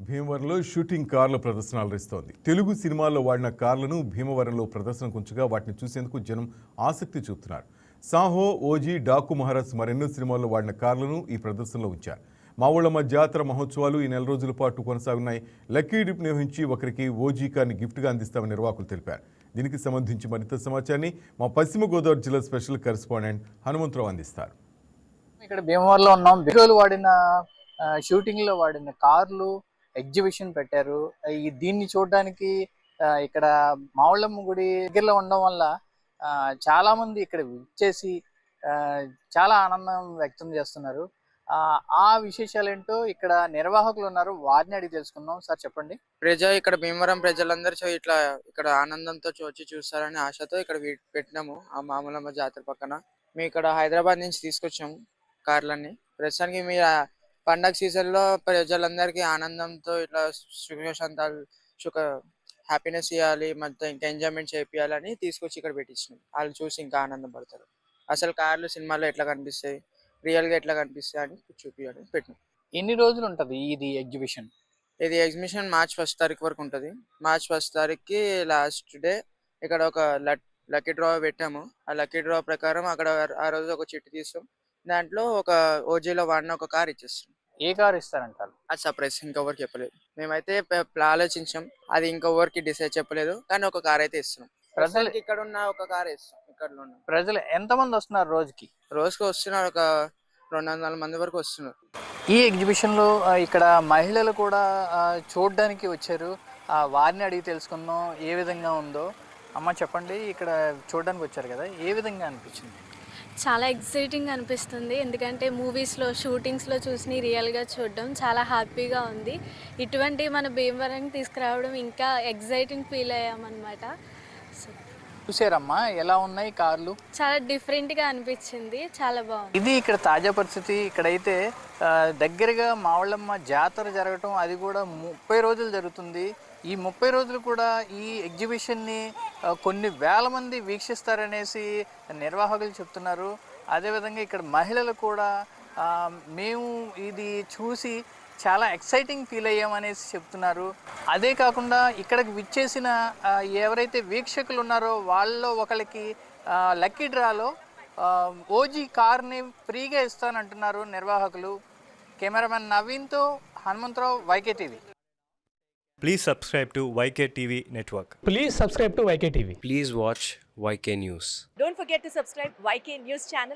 భీమవరంలో షూటింగ్ కార్ల ప్రదర్శన అలరిస్తోంది. తెలుగు సినిమాల్లో వాడిన కార్లను భీమవరంలో ప్రదర్శనకు ఉంచగా వాటిని చూసేందుకు జనం ఆసక్తి చూపుతున్నారు. సాహో, ఓజీ, డాకు మహారాజ్ మరెన్నో సినిమాల్లో వాడిన కార్లను ఈ ప్రదర్శనలో ఉంచారు. మావుళ్ళమ్మ జాతర మహోత్సవాలు ఈ నెల రోజుల పాటు కొనసాగున్నాయి. లక్కీ డిప్ నిర్వహించి ఒకరికి ఓజీ కార్ని గిఫ్ట్గా అందిస్తామని నిర్వాహకులు తెలిపారు. దీనికి సంబంధించి మరింత సమాచారాన్ని మా పశ్చిమ గోదావరి జిల్లా స్పెషల్ కరెస్పాండెంట్ హనుమంతరావు అందిస్తారు. ఇక్కడ భీమవరంలో ఉన్నాం. బిరోలు వాడిన షూటింగ్ లో వాడిన కార్లు ఎగ్జిబిషన్ పెట్టారు. దీన్ని చూడడానికి ఇక్కడ మావుళ్ళమ్మ గుడి దగ్గరలో ఉండడం వల్ల చాలా మంది ఇక్కడ విచ్చేసి చాలా ఆనందం వ్యక్తం చేస్తున్నారు. ఆ విశేషాలు ఏంటో ఇక్కడ నిర్వాహకులు ఉన్నారు, వారిని అడిగి తెలుసుకుందాం. సార్ చెప్పండి. ఇక్కడ భీమవరం ప్రజలందరూ ఇట్లా ఇక్కడ ఆనందంతో వచ్చి చూస్తారని ఆశతో ఇక్కడ పెట్టినాము. ఆ మామూలమ్మ జాతర పక్కన మేము ఇక్కడ హైదరాబాద్ నుంచి తీసుకొచ్చాము కార్లన్నీ. ప్రస్తుతానికి మీ పండగ సీజన్ లో ప్రజలందరికీ ఆనందంతో ఇట్లా హ్యాపీనెస్ ఇవ్వాలి, మొత్తం ఇంకా ఎంజాయ్మెంట్ చేయాలని తీసుకొచ్చి ఇక్కడ పెట్టించినాం. వాళ్ళు చూసి ఇంకా ఆనందం పడతారు. అసలు కార్లు సినిమాలో ఎట్లా కనిపిస్తాయి, రియల్ గా ఎట్లా కనిపిస్తాయి అని చూపించాలని పెట్టినాం. ఎన్ని రోజులు ఉంటది ఇది ఎగ్జిబిషన్? ఇది ఎగ్జిబిషన్ మార్చ్ 1 తారీఖు వరకు ఉంటుంది. మార్చ్ 1 తారీఖుకి లాస్ట్ డే ఇక్కడ ఒక లక్కీ డ్రా పెట్టాము. ఆ లక్కీ డ్రా ప్రకారం అక్కడ ఆ రోజు ఒక చిట్టు తీస్తాం. దాంట్లో ఒక ఓజీలో వాడిన ఒక కార్ ఇచ్చేస్తాం. ఏ కార్ ఇస్తారంటారు? అది సర్ప్రైజ్, ఇంకెవరికి చెప్పలేదు. మేమైతే ఆలోచించాం, అది ఇంకెవరికి డిసైడ్ చెప్పలేదు, కానీ ఒక కార్ అయితే ఇస్తున్నాం. ప్రజలు ఇక్కడ ఉన్న ఒక కార్ ఇస్తాం. ఇక్కడ ఉన్న ప్రజలు ఎంతమంది వస్తున్నారు రోజుకి వస్తున్నారు? ఒక 200 మంది వరకు వస్తున్నారు. ఈ ఎగ్జిబిషన్ లో ఇక్కడ మహిళలు కూడా చూడడానికి వచ్చారు. వారిని అడిగి తెలుసుకుందాం ఏ విధంగా ఉందో. అమ్మ చెప్పండి, ఇక్కడ చూడడానికి వచ్చారు కదా, ఏ విధంగా అనిపించింది? చాలా ఎక్సైటింగ్ అనిపిస్తుంది. ఎందుకంటే మూవీస్లో షూటింగ్స్లో చూసి రియల్గా చూడడం చాలా హ్యాపీగా ఉంది. ఇటువంటి మన భీమవరానికి తీసుకురావడం ఇంకా ఎక్సైటింగ్ ఫీల్ అయ్యామన్నమాట. చూసారమ్మా ఎలా ఉన్నాయి కార్లు? చాలా డిఫరెంట్గా అనిపించింది, చాలా బాగుంది. ఇది ఇక్కడ తాజా పరిస్థితి. ఇక్కడైతే దగ్గరగా మావుళ్ళమ్మ జాతర జరగటం, అది కూడా 30 రోజులు జరుగుతుంది. ఈ 30 రోజులు కూడా ఈ ఎగ్జిబిషన్ని కొన్ని వేల మంది వీక్షిస్తారనేసి నిర్వాహకులు చెప్తున్నారు. అదేవిధంగా ఇక్కడ మహిళలు కూడా మేము ఇది చూసి చాలా ఎక్సైటింగ్ ఫీల్ అయ్యామనేసి చెప్తున్నారు. అదే కాకుండా ఇక్కడికి విచ్చేసిన ఎవరైతే వీక్షకులు ఉన్నారో వాళ్ళలో ఒకరికి లక్కీ డ్రాలో ఓజీ కార్ని ఫ్రీగా ఇస్తానంటున్నారు నిర్వాహకులు. కెమెరామెన్ నవీన్తో Hanumantharao, YK TV. Please subscribe to YK TV Network. Please subscribe to YK TV. Please watch YK News. Don't forget to subscribe YK News channel